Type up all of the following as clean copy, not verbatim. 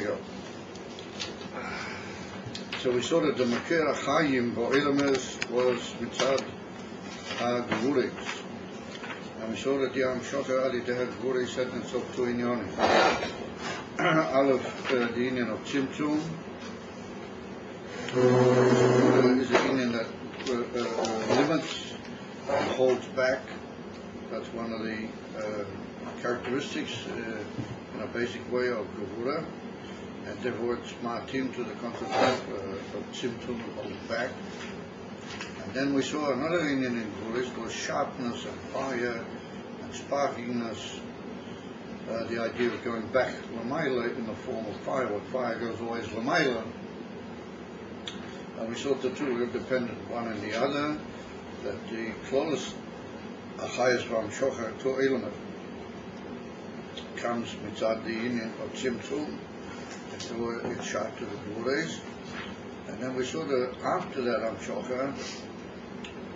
go. So we saw that the Makir HaChayim Bo'elames was Mitzad HaGvuris. And we saw that the Hamshocha Ali Dehet Gvuris set itself to Inyanim. Aleph, the Inyan of Tzimtzum, is an Inyan that limits and holds back. That's one of the characteristics in a basic way of Gevura. And therefore it's Ma'atim to the concept of Tzimtzum, hold back. And then we saw another Inyan in Gvuris was sharpness and fire and sparkiness. The idea of going back Lamaila in the form of fire. What fire goes always Lamaila. And we saw the two are dependent one on the other, that the closest highest Ram Shocha to Elamet comes mitzad the union of Tzimtzum, and so it's shot to the Gvuris. And then we saw that after that Ram Shocha,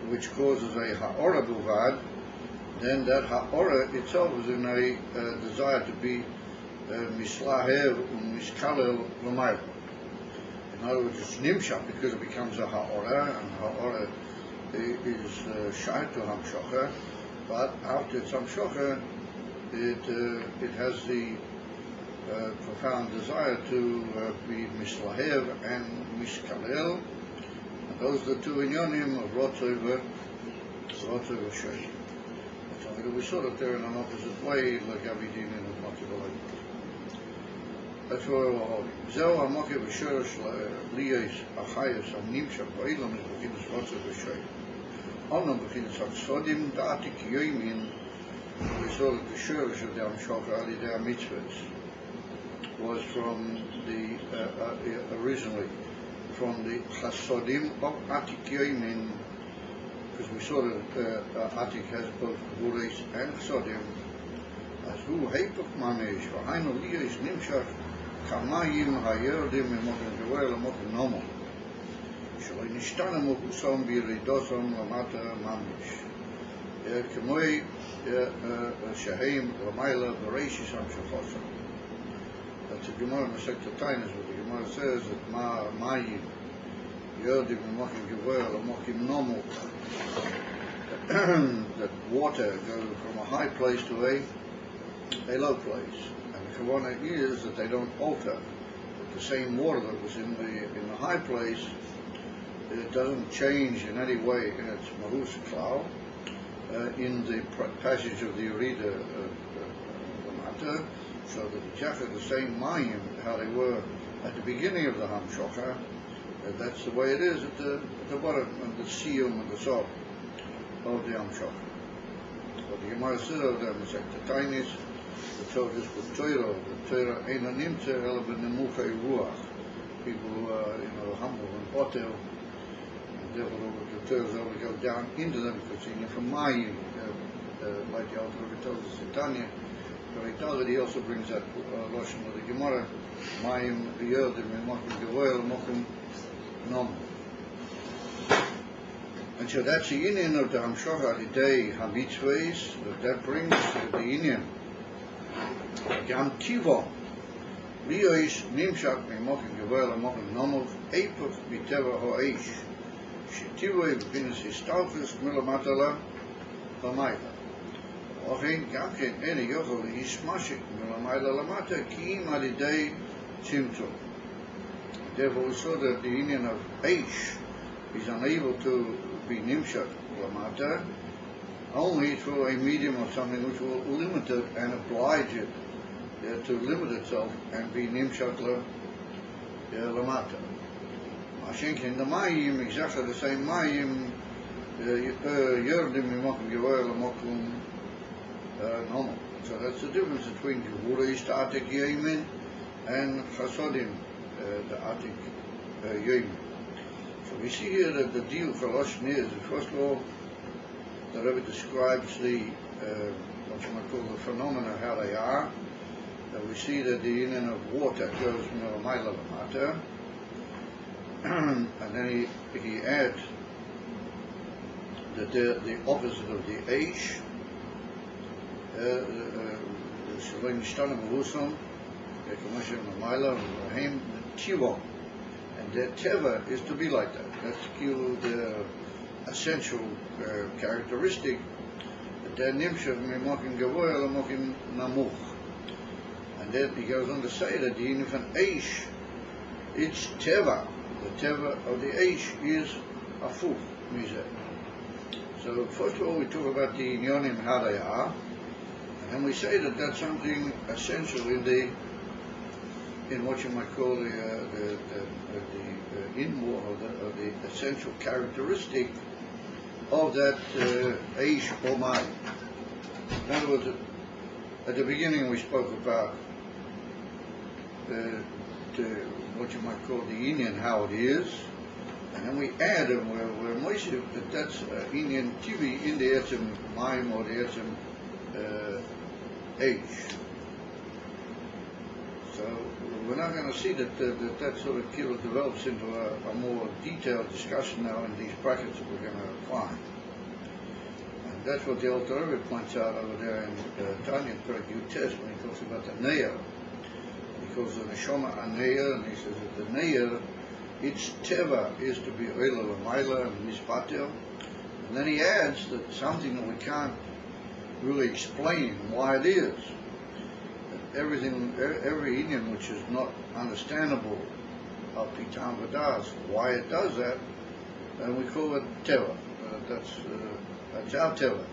which causes a Ha'ora Buvad, then that Ha'ora itself is in a desire to be Mislahev and Miskalel L'mayla. In other words, it's Nimshach because it becomes a Ha'ora, and Ha'ora is Shai to Hamshocha, but after it's Hamshocha, it has the profound desire to be Mislahev and Miskalel, and those are the two inyonim of Rotzev Shai. We saw that they're in an opposite way, like Avidin and Motivalai. That's where we're holding. Zeo HaMokev V'Shorosh Liyos Achayos HaNimshach Ba'ilam is B'chinas Rotzev V'Shai. Onam B'chinas HaSodim Da'atik Yoimin. We saw that the Shorosh of the Hamshocha Ali Dei HaMitzvahs was from the originally from the Chasodim of Atik Yoimin, because we saw that Atik has both Gvuris and Chasodim. As who Heipach Mamesh V'Hainu Liyos Nimshach Kamayim Hayerdim Memokin Gewel Memokin Nomo Shaloi Nishtana Mokusam Biridosam Lamata Mamish Kemoi Shaheim Lamayla Bereshis Hamshachosam. That's the Gemara Masechet Tainis, where the Gemara says that Mayim Yerdim Memokin Gewel Memokin Nomo, that water goes from a high place to a low place. The Kavanah is that they don't alter. That the same water that was in the high place, it doesn't change in any way in its Mahus Klau. In the passage of the Yerida Lamata, so that exactly the same Mayim, how they were at the beginning of the Hamshocha, that's the way it is at the bottom, and the Siyum and the Sof of the Hamshocha. But the Gemara says of them is like the tiniest. The Torah is the Torah ain't a nimtze ela b'nemuchei ruach. People who are, humble and potel, and therefore the Torah only go down into them because it's from Mayim, like the Alter Rebbe tells us in Tanya. But he also brings that lotion of the Gemara, Mayim Yerdim Memokin Gewel Memokin Nom. And so that's the Inyan of the Hamshocha Alidei HaMitzvahs, that brings the Inyan. Gam Tivon, Liyos Nimshach Memokin Gewel Memokin Nomov, Eipach Miteva Ho'eish, Shetivoi B'Pinas Histalchus Milamatala Lamayla. Ochin Gam Ken Ene Yochel Yishmashik Milamayla Lamata Kiim Alidei Tzimtzum. Therefore we saw that the Inyan of Eish is unable to be Nimshach Lamata only through a medium of something which will limit it and oblige it to limit itself and be Nimshach Lamata. Mashenkin the Mayim, exactly the same Mayim, Yerdim Memokin Gewel Memokin Nomo. So that's the difference between Gvuris, the Atik Yoimin, and Chasodim, the Atik Yoimin. So we see here that the deal for Lashon is, first of all, the Rebbe describes the what you might call the phenomena, how they are. We see that the union of water goes from the Lamayla Lamata, and then he adds that the opposite of the Eish, Shalom Nishtana Mahusam, Commission Lamaila Rahim Tivon. And the Teva is to be like that. That's the essential characteristic. The Nimshav Mimokim Gavoya Lamokim Namuch. And then he goes on to say that the Inyan van Eish, it's Teva. The Teva of the Eish is Afuch Mizeh. So first of all we talk about the Inyanim, how they are, and we say that that's something essential in what you might call the inborn or the essential characteristic of that Eish or Mai. In other words, at the beginning we spoke about what you might call the Inyan, how it is, and then we add them where Moshe that that's Inyan Tivi in the Etzem Maim or the Etzem Eish. So we're not going to see that sort of kilo develops into a more detailed discussion now in these brackets that we're going to apply. And that's what the Alter Rebbe points out over there in Tanya Perek Yutes when he talks about the Neir. He calls the Neshama a Neir, and he says that the Neir, its Teva is to be Oila Lamaila and Mispatel. And then he adds that something that we can't really explain why it is. Every Inyan which is not understandable of Pitam Vadas, why it does that, and we call it Teva. That's our Teva.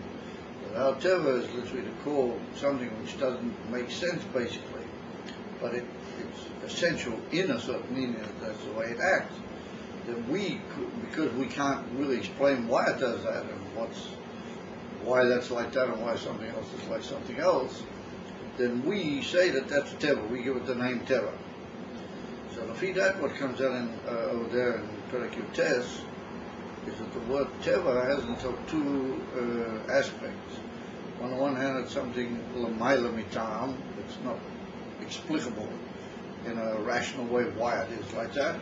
But our Teva is literally to call something which doesn't make sense basically, but it's essential in a certain meaning, that's the way it acts. That because we can't really explain why it does that and why that's like that and why something else is like something else, then we say that that's Teva. We give it the name Teva. So to feed that, what comes out in, over there in Perek Yutes is that the word Teva has until two aspects. On the one hand, it's something Lamaila Mitam, it's not explicable in a rational way why it is like that.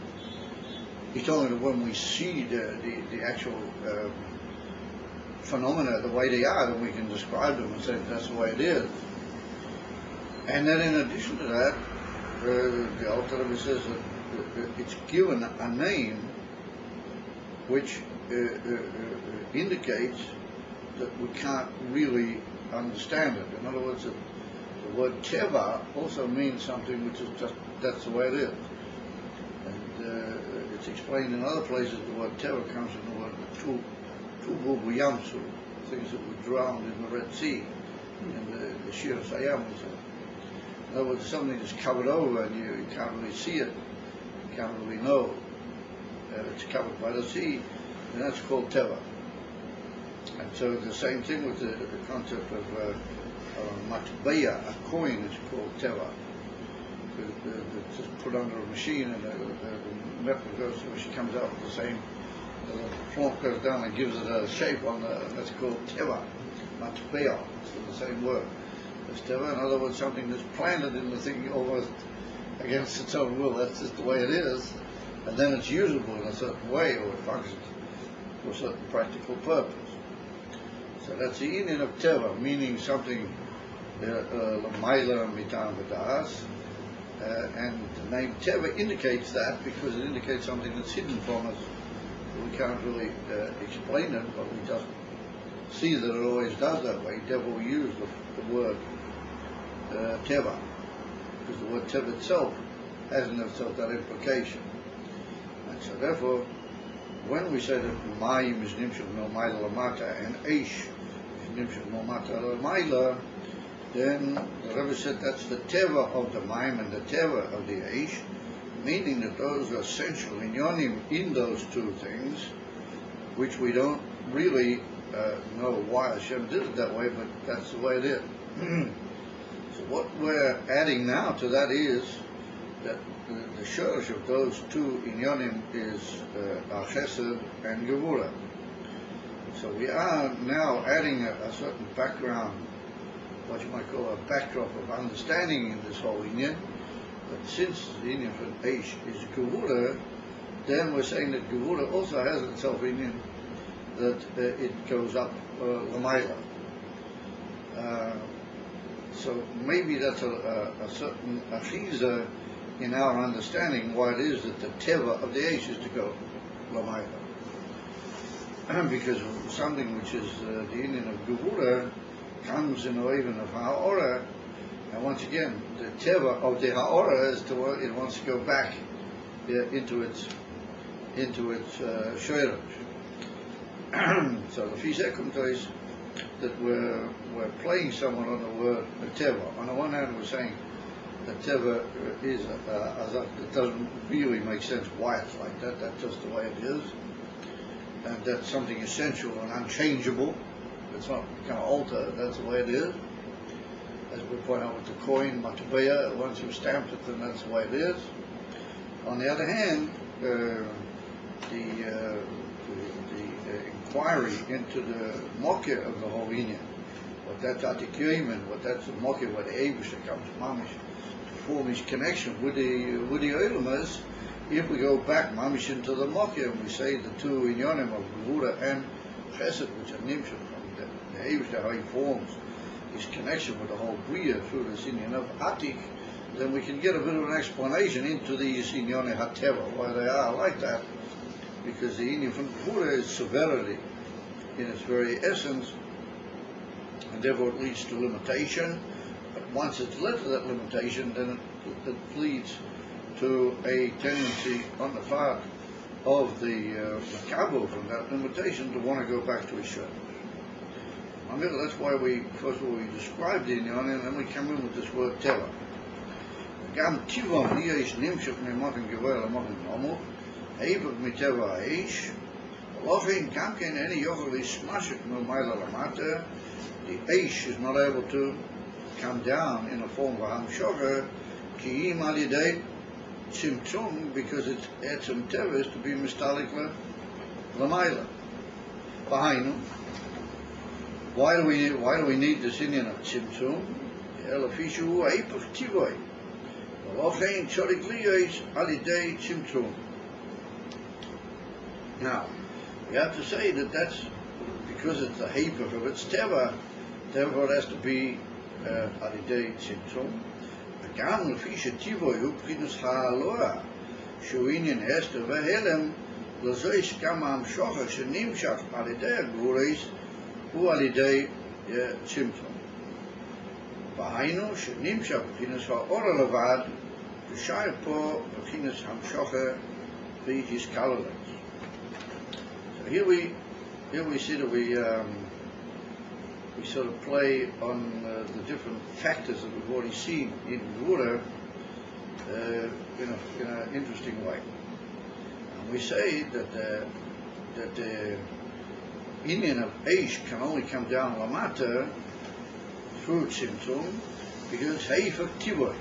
He's telling that when we see the actual phenomena the way they are, then we can describe them and say that's the way it is. And then in addition to that, the Alter Rebbe says that it's given a name which indicates that we can't really understand it. In other words, the word Teva also means something which is just, that's the way it is. And it's explained in other places, the word Teva comes from the word Tubu Buyamsu, things that were drowned in the Red Sea, in the Shir Sayam. In other words, something that's covered over and you can't really see it, you can't really know. It's covered by the sea, and that's called Teva. And so the same thing with the concept of matbeya, a coin is called Teva. It's just put under a machine and the metal goes, which comes out with the same, the plonk goes down and gives it a shape on that's called Teva, matbeya, it's the same word. Teva, in other words, something that's planted in the thing almost against its own will. That's just the way it is, and then it's usable in a certain way, or it functions for a certain practical purpose. So that's the Inyan of Teva, meaning something Lamaila Mitam Vadas, and the name Teva indicates that because it indicates something that's hidden from us. We can't really explain it, but we just see that it always does that way. Therefore, we use the word Teva, because the word Teva itself has in itself that implication. And so therefore, when we say that Mayim is Nimshul Nomaila Lamata and Eish is Nimshul Nomata Lamaila, then the Rebbe said that's the Teva of the Mayim and the Teva of the Eish, meaning that those are essential inyonim in those two things, which we don't really know why Hashem did it that way, but that's the way it is. So what we're adding now to that is that the shorsh of those two inyonim is Chesed and Gevura. So we are now adding a certain background, what you might call a backdrop of understanding in this whole inyan. But since the inyan for Eish is Gevura, then we're saying that Gevura also has itself inyan that it goes up Lamaila. So maybe that's a certain achiza in our understanding why it is that the teva of the Eish is to go Lamayla. Because something which is the union of Gevura comes in the even of Ha'ora, and once again, the teva of the Ha'ora is to it wants to go back into its shoyrach. So the Fizekum is that we're playing somewhat on the word teva. On the one hand, we're saying that teva is it doesn't really make sense why it's like that. That's just the way it is, and that's something essential and unchangeable. It's not going to alter. That's the way it is. As we point out with the coin, matubaya, once you've stamped it, then that's the way it is. On the other hand, the inquiry into the mokkeh of the whole inyan, what that's atikyoimen, what that's the mokkeh, where the Eibusha comes mamish to form his connection with the Olamas. If we go back mamish into the mokkeh and we say the two inyanim of Gevura and Chesed, which are nimshah from the Eibusha, how he forms his connection with the whole Bria through this inyan of Atik, then we can get a bit of an explanation into these inyone hateva, why they are like that. Because the inyan from Gevura is severity in its very essence, and therefore it leads to limitation. But once it's led to that limitation, then it leads to a tendency on the part of the Makabo from that limitation to want to go back to his shoulders. That's why first of all we describe the inyan, and then we come in with this word teva. Gam tivom liyesh nimshuk memotin gevel amotin nomu, Eibuk miteva eish, Lochin kamken any yochel is smashuk mumayla lamata. The eish is not able to come down in a form of a hamshocher, ki im alidei tzimtzum, because it's etzim teva is to be mistalik lamayla. Behind why do we need this inyan of tzimtzum? Elafishu eipuk tivoi. Lochin chorik liyesh alidei tzimtzum. Now, we have to say that that's because it's the Hebrew of its teva, therefore it has to be alidei tzimtzum. Agam lefi shetivo hu prinus ha'aloa, shu inyan hester vehelem lazoish kama hamshocha shenimshach alidei agureis hu alidei tzimtzum. V'hainu shenimshach prinus ha'ora levad v'shayr po prinus hamshocha v'his kalolei. Here we see that we sort of play on the different factors that we've already seen in Gevura in an interesting way. And we say that the inyan of Eish can only come down Lamata through Tzimtzum because Heifach Tivoi.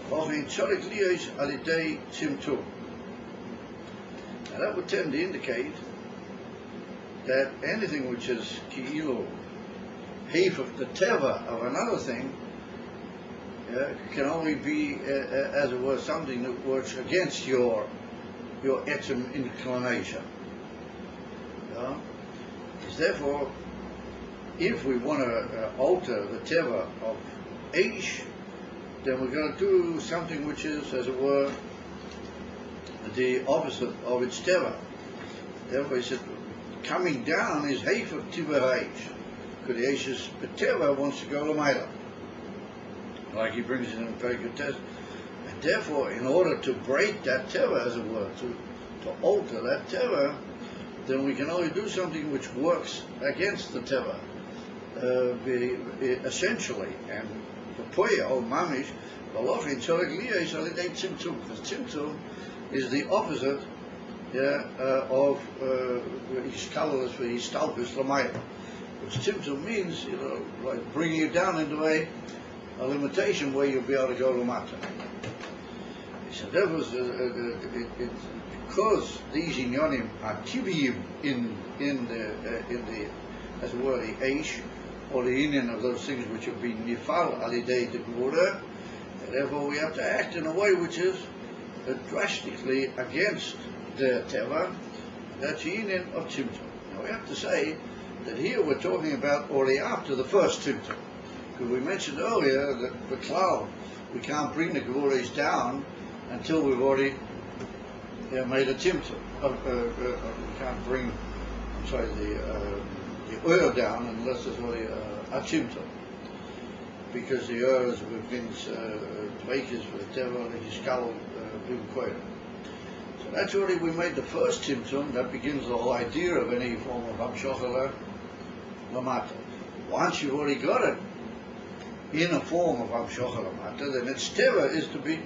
Often Tzorik Liyos Alidei Tzimtzum. Now that would tend to indicate that anything which is ki'ilu, of the teva of another thing, can only be, as it were, something that works against your etzim inclination. Therefore, if we want to alter the teva of Eish, then we're going to do something which is, as it were, the opposite of its teva. Therefore, he said, coming down is heif of tiva haish. Because the Eish's teva wants to go l'mayla, like he brings it in a very good test. And therefore, in order to break that teva, as it were, to alter that teva, then we can only do something which works against the teva, essentially. And the poya or mamish, v'lochin tzorek liyos alidei tzimtzum, because tzimtzum is the opposite of his colorless for his stalkus lamayla, which tzimtzum means, like bringing it down into a limitation where you'll be able to go lamata. So that was because these inyonim are tiviyim in the as it were the eish or the inyan of those things which have been nifal alidei the Gevura, therefore we have to act in a way which is drastically against the teva. That's the inyan of tzimtzum. Now we have to say that here we're talking about already after the first tzimtzum, we mentioned earlier that the cloud, we can't bring the Gvuris down until we've already made a timtum. We can't bring, the oil down unless there's already a timtum. Because the oil is within Dvekis with the Teva, the skull, Bimkoyer. So that's already, we made the first timtum. That begins the whole idea of any form of Hamshocha Lamata. Once you've already got it in a form of Hamshocha Lamata, then its Teva is to be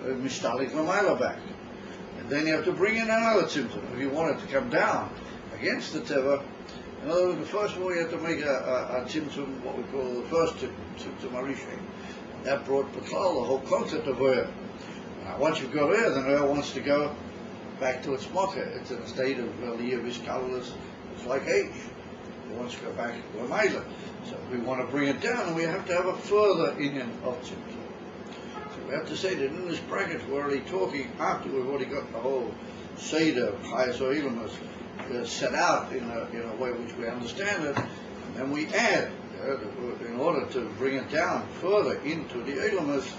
Mishtalik Lamaila back. And then you have to bring in another timtum. If you want it to come down against the Teva, in other words, the first of all you have to make a timtum, what we call the first timtum Arishay. That brought Beklal, the whole concept of oil. Now once you've got oil, then oil wants to go back to its mocha. It's in a state of Liyavish colorless. It's like age. It wants to go back to a Maila. So if we want to bring it down, then we have to have a further inyan of timtum. So we have to say that in this bracket we're already talking, after we've already got the whole Seder of Chayas or Ilamas set out in a way which we understand it, and we add, in order to bring it down further into the Ilamas,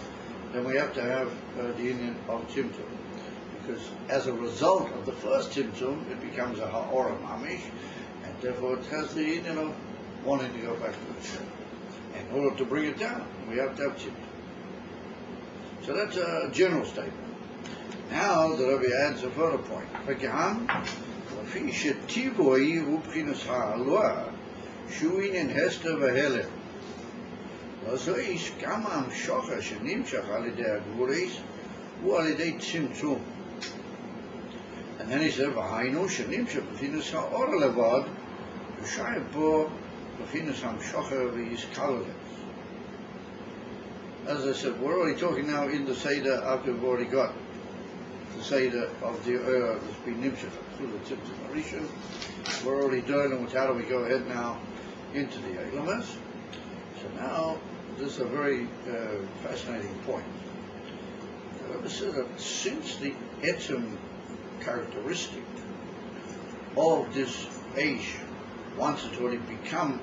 then we have to have the inyan of timtum. Because as a result of the first timtum, it becomes a ha'ora mamish, and therefore it has the inyan of wanting to go back to the shul. In order to bring it down, we have to have timtum. So that's a general statement. Now the Rebbe adds a further point. לפי שטיבוי הוא בחינס העלוה, שהוא עניין הסתר והלם. לזו יש גם המשוכר שנמשך על ידי הגבוריס, הוא על ידי צמצום. And then he said, והיינו שנמשך בחינס האור לבד, ושאר פה בחינס המשוכר ויסקללס. As I said, we're already talking now in the Seder after we've already got the Seder of the Ur that's been nimshach through the Tzimtzum Arishan. We're already dealing with how do we go ahead now into the Eilamas. So now, this is a very fascinating point. The Rebbe said that since the etzem characteristic of this Eish, once it's already become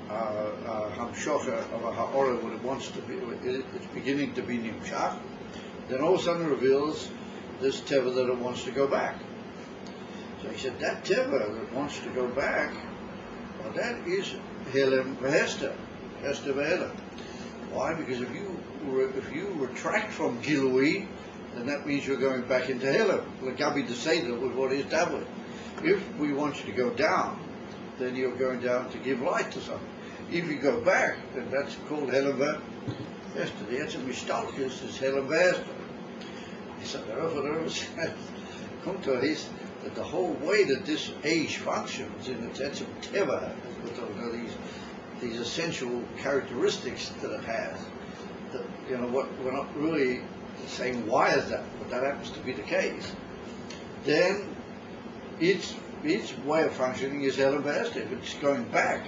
Hamshocha of a Ha'ora, what it wants to be, it's beginning to be Nimshach, then all of a sudden reveals this Teva that it wants to go back. So he said, that Teva that wants to go back, well, that is Helem V'Hester, Hester V'Helem. Why? Because if you retract from Gilui, then that means you're going back into Helem. L'gabi the Seder, we've already established. If we want you to go down, then you're going down to give light to something. If you go back, then that's called Helem V'Hester. The Etzem Mishtalkis is Helem V'Hester. So the Rebbe says, that the whole way that this age functions in its Etzem Teva, these essential characteristics that it has, that, we're not really saying why is that, but that happens to be the case, then its way of functioning is Helem V'Hester. If it's going back,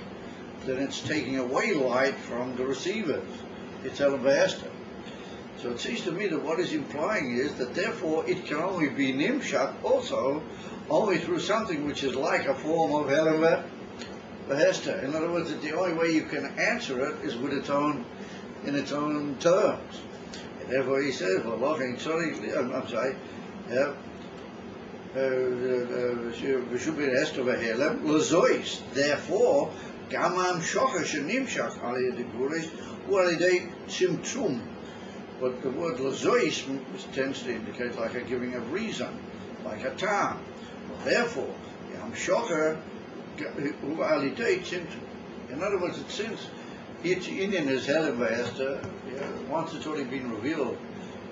then it's taking away light from the receivers. It's Helem V'Hester. So it seems to me that what is implying is that therefore it can only be Nimshach also only through something which is like a form of Helem V'Hester. In other words, that the only way you can answer it is with in its own terms. And therefore he says, I'm sorry, therefore, Gamam Shocha Shenimshach Ali Diguris, Walidei Tzimtzum. But the word Lazois tends to indicate like a giving of reason, like a tam. Therefore, Yam Shocher U'alidei Tzimtzum. In other words, since its Indian is Helem V'Hester, once it's already been revealed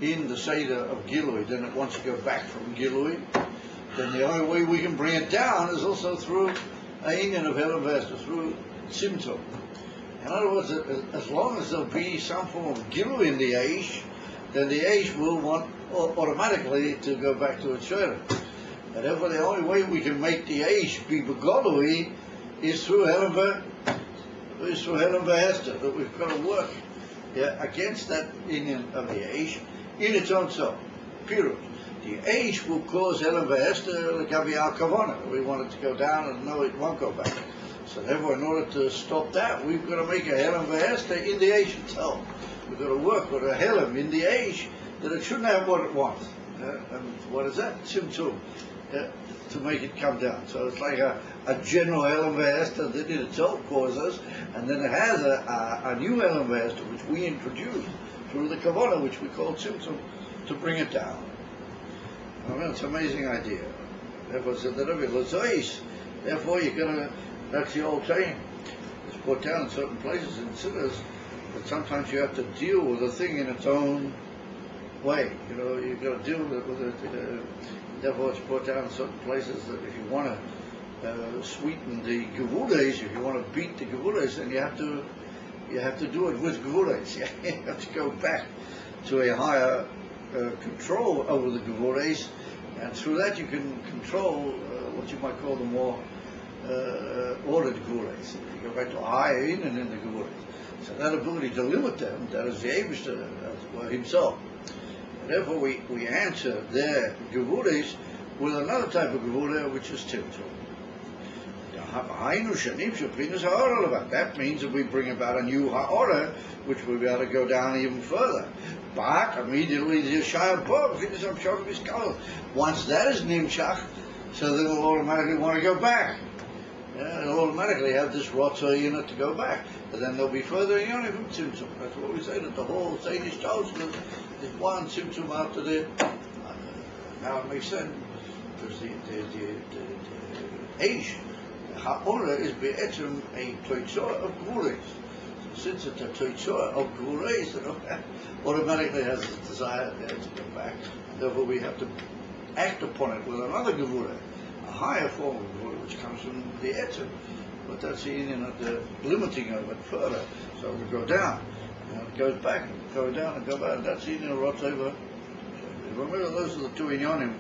in the Seder of Gilui, then it wants to go back from Gilui, then the only way we can bring it down is also through an Indian of Helem V'Hester, through Tzimtzum. In other words, as long as there'll be some form of Gilui in the Aish, then the Aish will want automatically to go back to its Seder. And therefore the only way we can make the Aish be Begolui is through Helem V'Hester, that we've got to work against that Indian of the Aish in its own self. Period. The Aish will cause Helem V'Hester Gabi Al Kavana. We want it to go down and no, it won't go back. So therefore, in order to stop that, we've got to make a Helem V'Hester in the age itself. We've got to work with a Helem in the age that it shouldn't have what it wants. And what is that? Tzimtzum. To make it come down. So it's like a general Helem V'Hester that in itself causes, and then it has a new Helem V'Hester which we introduce through the Kavanah, which we call Tzimtzum, to bring it down. I mean, it's an amazing idea. Therefore, so therefore you're going to, that's the old saying, it's put down in certain places in cities, that sometimes you have to deal with a thing in its own way. You know, you've got to deal with it. Therefore, it's put down in certain places that if you want to sweeten the Gevules, if you want to beat the Gevules, then you have to do it with Gevules. You have to go back to a higher control over the Gevules, and through that you can control what you might call the more ordered Gevules. You go back to a higher in and in the Gevules. So that ability to limit them, that is the Eibishter himself. Therefore, we answer their Gevules with another type of Gevule, which is Tzimtzum. That means that we bring about a new Ha'orah, which we'll be able to go down even further. But immediately the Yeshayim once that is Nimshach, so then we'll automatically want to go back. It'll automatically have this Rotzah in it to go back. And then there'll be further Yonim from Tzimtzum. That's what we say, that the whole Seidish Taushler is one Tzimtzum after the. Now it makes sense, because the Eish, Ha'orah is be'etzim a Toitzor of Gevules. So since it's a Toitzor of Gevules, it automatically has this desire there to go back. Therefore we have to act upon it with another Gevule, a higher form of Gevule, which comes from the Etzim. But that's the Indian of the limiting of it further. So we go down, and it goes back, and go down and go back. That's the Indian of Rotzeva. Remember, those are the two Inyanim.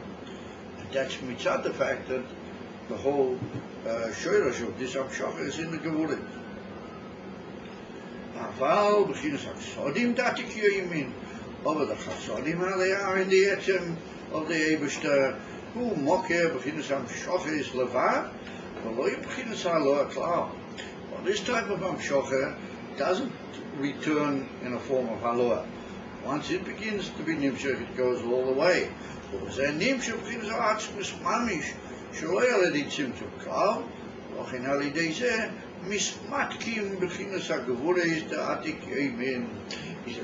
And that's mitzad the fact that the whole Shoyrosh of this Amshach is in the Gevules. Aval, b'chinas HaChasodim datik yoyimin. Over the Chasodim, how they are in the Etzim of the Eibishter, who mokeh b'chinas Amshach is levad. Well, this type of Amshocha doesn't return in a form of Haloah. Once it begins to be Nimshach, it goes all the way. He said,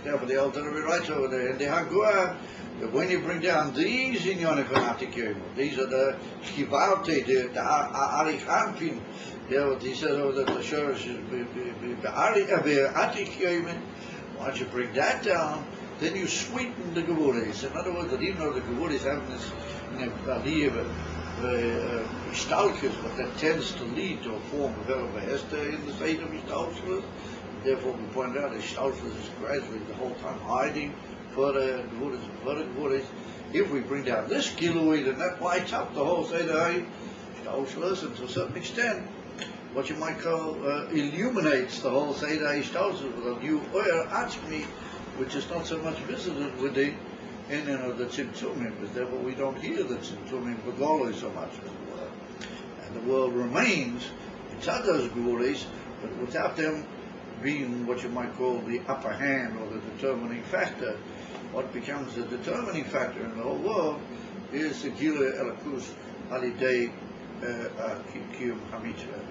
therefore the Alter Rebbe writes over there in the Hagua, that when you bring down these Inyanim Fanatik Yoim, these are the Chivarte, the Arichanpin, what he says over there, the Shorish is Atik Yoim. Once you bring that down, then you sweeten the Gevules. In other words, that even though the Gevules have this idea of Ishtalkes, but that tends to lead to a form of Helem V'Hester in the state of Ishtalkes. Therefore, we point out that Ishtalkes is gradually the whole time hiding further Gevules and further Gevules. If we bring down this Gilui, then that lights up the whole Seder Ishtalkes, and to a certain extent, what you might call illuminates the whole Seder Ishtalkes with a new oil Atzmi, which is not so much visited with the of the Tzimtzumim, but therefore we don't hear the Tzimtzumim Begoloi so much in the world. And the world remains inside those Gevules, but without them being what you might call the upper hand or the determining factor. What becomes the determining factor in the whole world is the Gilui Elokus Alidei Kiyum HaMitzvah.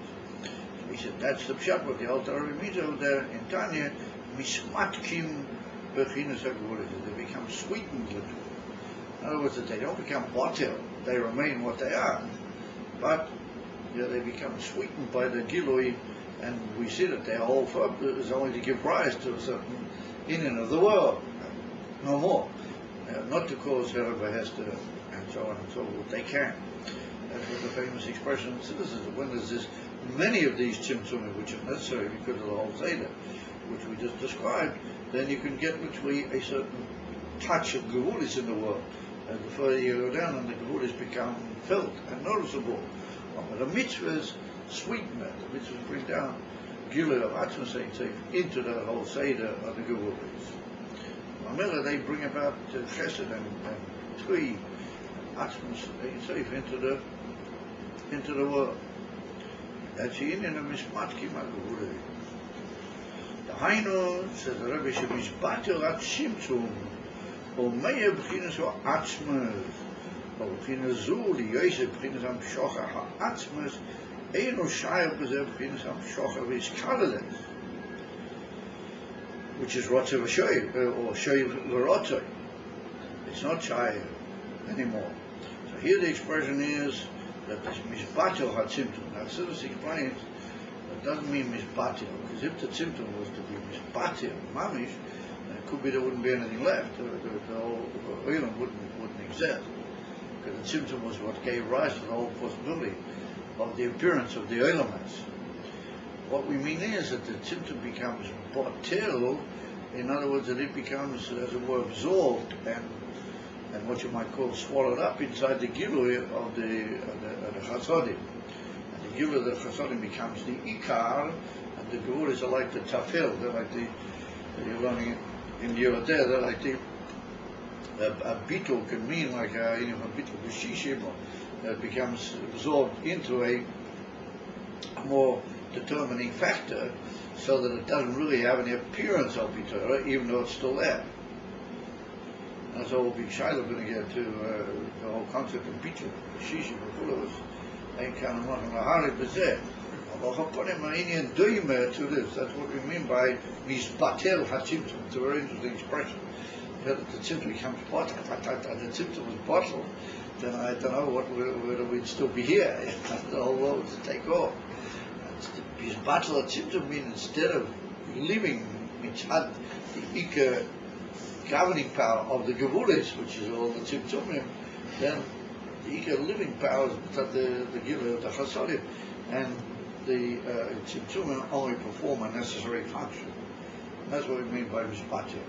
So he said that's the pshat what the Alter Rebbe means over there in Tanya, Mismatkim Bechinas HaGevules. They become sweetened with it. In other words, that they don't become batel, they remain what they are. But they become sweetened by the Gilui. And we see that their whole purpose is only to give rise to a certain inyan of the world, no more. Not to cause Helem V'Hester and so on and so forth. They can. That's what the famous expression of citizens. When there's this many of these Tzimtzumim which are necessary because of the whole Seder, which we just described, then you can get literally a certain touch of Gevules in the world. And the further you go down, and the Gevules become felt and noticeable. But the mitzvahs sweeten it, the mitzvahs bring down Gilui of Atzmas into the whole Seder of the Gevules. Mamela, they bring about Chesed and Tui, Atzmas into the world. That's in a Mishmatki Maguri. The Hainu says the Rebbe should Mishpatil at Shimtum, or may have been so Atzmas, or been a Zuli, Yosef, been some Shocha, Atzmas, Eino Shayab was been some Shocha, which Kaleles, which is Rotze Vashoy, or Shoy Rotze. It's not Shayab anymore. So here the expression is that this Mishpatil had symptom. Now, Siddur explains that doesn't mean Mishpatil, because if the symptom was to be Mishpatil, Mamish, then it could be there wouldn't be anything left. The whole Olam wouldn't exist. Because the symptom was what gave rise to the whole possibility of the appearance of the elements. What we mean is that the symptom becomes Batil, in other words, that it becomes, as it were, absorbed and what you might call swallowed up inside the Gilui of the Chasodim. And the Gilui of the Chasodim becomes the Ikar, and the Gevuras are like the Tafel, they're like you're learning in the Yodah, they're like a beetle can mean like a beetle b'shishim, that becomes absorbed into a more determining factor, so that it doesn't really have any appearance of Bitorah, even though it's still there. That's all big Shiloh going to get to the whole concept of Bitul, Shishim, Kulos, ain't kind of nothing Lahari Bezeh. To this, that's what we mean by Mishpatel HaTzimtzum. It's a very interesting expression. That the Tzimtzum becomes bottled, and the Tzimtzum was bottled, then I don't know whether we'd still be here. The whole world would take off. Mishpatel HaTzimtzum means instead of living mitzad the Ikar governing power of the Gevuras, which is all the Tzimtzumim, then the Ikar living powers that the Gilui, the Chasodim, and the Tzimtzumim only perform a necessary function. And that's what we mean by Mishpatel.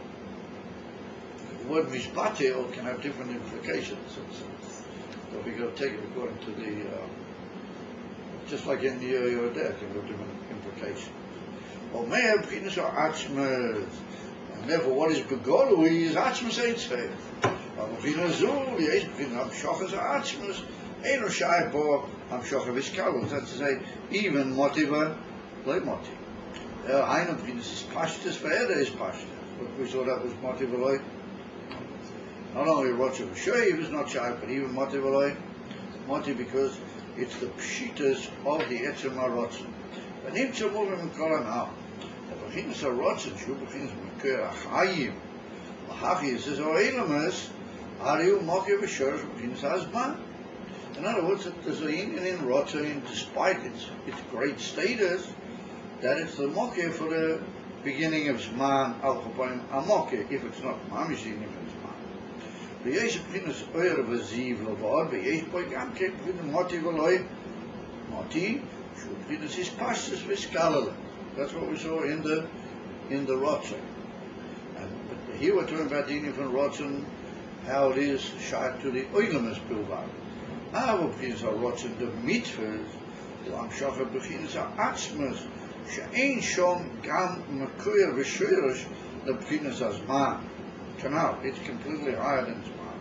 The word Mishpatel can have different implications. So we got to take it according to the, just like in the Yodah, it can have different implications. Or may have b'chinas or Atzmas. And therefore, what is Begolu is Atzmas Eitzvei. B'chinas Zul, yes, b'chinas Hamshochas Atzmas, Eino Shai Bo Hamshocha Vishkalos. That's to say, even Motiva, Loi Motiv. Einer b'chinas is Pashtus, Ve'eda is Pashtus. But we saw that was Motiva Loi. Not only Rotze Vashoy is not Shai, but even Motiva Loi. Motiv, because it's the Pshitas of the Etzem HaRotze. And if to move him in Kolan out. B'chinas HaRotze, Shu b'chinas Mekir HaChayim, L'Hachis is Oelamas, Ariu Mokir V'Shorish b'chinas HaZman. In other words, there's a union in Rotze, despite its great status, that it's the Mokir for the beginning of Zman, Al-Chaponim HaMokir, if it's not Mamishin, if it's Zman. V'yesh b'chinas Oyer V'ziv L'Vod, v'yesh Boi Gam Kek b'chinas Moti V'loi, Moti, Shu b'chinas His Pashtus V'Skalala. That's what we saw in the Rotze. But here we're talking about the union from Rotze, how it is shot to the Oilamas Bilvad. Aber b'chinas HaRotze, the mitzvahs, the Hamshocha b'chinas HaAtzmas, she'ein shom gam Mekir V'Shorish, the b'chinas HaZman. Canal, it's completely higher than Zman.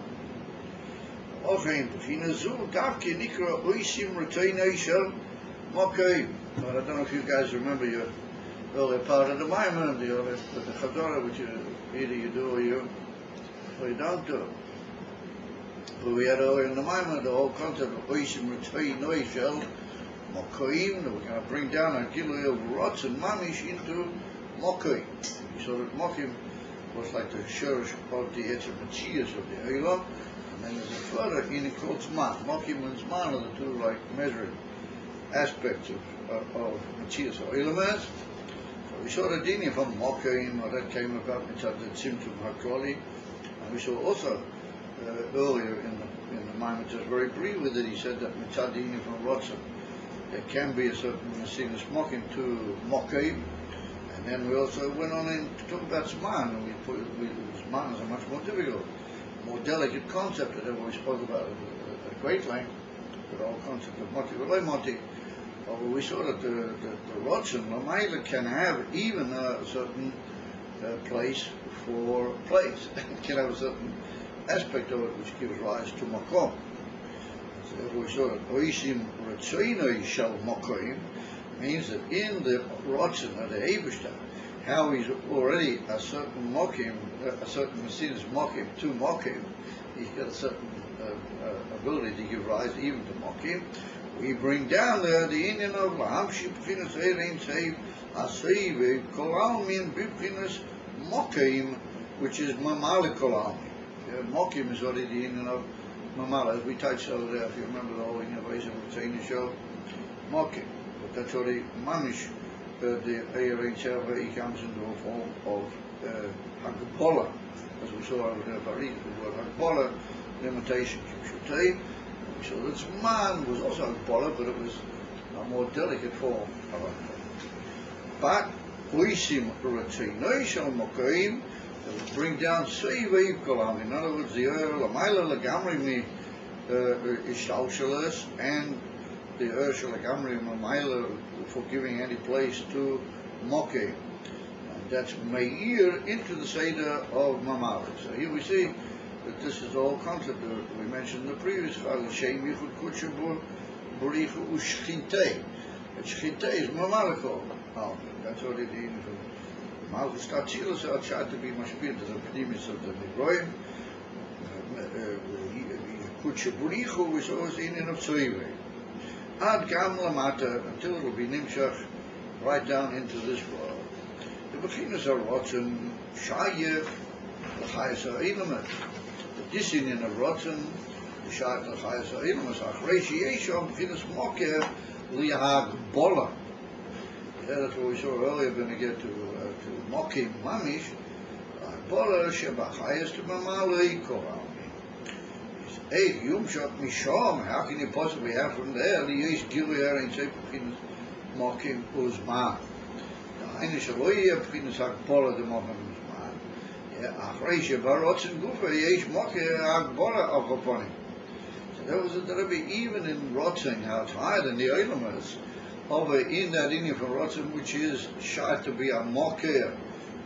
Ochein b'chinas Zul, Davke Nikra Oisim Reteinei Shel Mokir. But I don't know if you guys remember your earlier part of the Maimon, the Chazorah, which either you do or you don't do. But we had earlier in the Maimon the whole concept of Oishim Ritzvei Noi Shel Mokoim, that we're going to bring down a Gilui of Rotz and Mamish into Mokoim. So that Mokoim was like the Shurish of the Etzem Machias of the Eilam, and then there's a further in it called Zman. Mokoim and Zman are the two like measuring aspects of Machias or Eilamas. So we saw the dinim from Mokoim, or that came about mitzad the Tzimtzum HaKloli, and we saw also earlier in the Maimon, just very briefly, that he said that mitzad dinim from Rotze, there can be a certain Messinas Mokim to Mokoim, and then we also went on in to talk about Zman, and Zman is a much more difficult, more delicate concept than what we spoke about at great length, the whole concept of Moti V'loi Moti. We saw that the Rotze and Lamaila can have even a certain place for place. It can have a certain aspect of it which gives rise to Makom. So we saw that Oishim Retzoinoi Shel Mokoim, means that in the Rotzen of the Eberstein, how he's already a certain mokim, a certain Messias mokim to mokim, he's got a certain ability to give rise even to mokim. We bring down there the Indian of Lahamshi B'chinas Eirein Seif Aseive Kolalmin B'chinas Mokim, which is Mamali Kolalmin. Mokim is already the Indian of Mamala, as we touched over there, if you remember the whole innovation of the Chinese show. Mokim, but that's already Mamish. The Eirein Seif, he comes into a form of Hagbola, as we saw over there, the word Hagbola, limitation, you should say. So this man was also Hagbola, but it was a more delicate form of Hagbola. But Uisim Ratzinoi Shal Mokim, it would bring down Seivev Kolam. In other words, the Lamaila Lagamri Mi Ishtalshalas and the Shal Lagamri Lamaila for giving any place to Mokim. That's Meir into the Seder of Mamali. So here we see that this is all concept that we mentioned in the previous Chag, Shem Yichud Kutshabur, Burichu Ushchintei. Shchintei is Mamalako. That's what it is. Malchus Tatzilas are tried to be mashpir to the pnimis of the Negroim. Kutshaburichu is always in of Tzoivei. Ad Gam Lamata, until it will be Nimshach, right down into this world. The Bechinas are Rotzen, Shayef, L'chayas HaIlamet. This Indian of Rotzen, the Shayef L'chayas HaIlamet, Achrei Sheyeshom, Bechinas Moker, Li'hag Bola. That's what we saw earlier, going to get to Mokim Mamish, Bola Shebachayas to Mamalei Koral. Hey, Yumshot Mishom, how can you possibly have from there, Li'yesh Gilear and say Bechinas Mokim Uzman? Eine Shaloye Bechinas Hagbola de Mokim Uzman. Achrei Shebarotzen Gufa, Yesh Moker Hagbola of Oponim. So that was the Rebbe, even in Rotzen, how it's higher than the Eilamas, over in that Indian from Rotzen, which is shy to be a Moker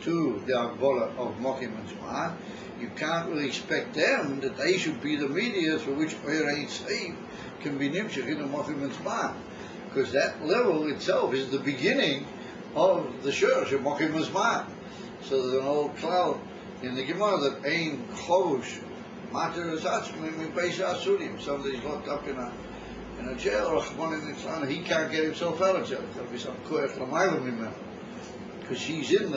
to the Hagbola of Mokim Uzman. You can't really expect them that they should be the mediators for which Eirein Seif can be Nimshach in the Mokim Uzman. Because that level itself is the beginning of the Shursh of Mokim Uzman. So there's an old cloud in the Gemara that Ein Chosh Mater Asatzim in Beis Asurim. Somebody's locked up in a jail or he can't get himself out of jail. There's got to be some Koech Lamayla Mimel. Because he's in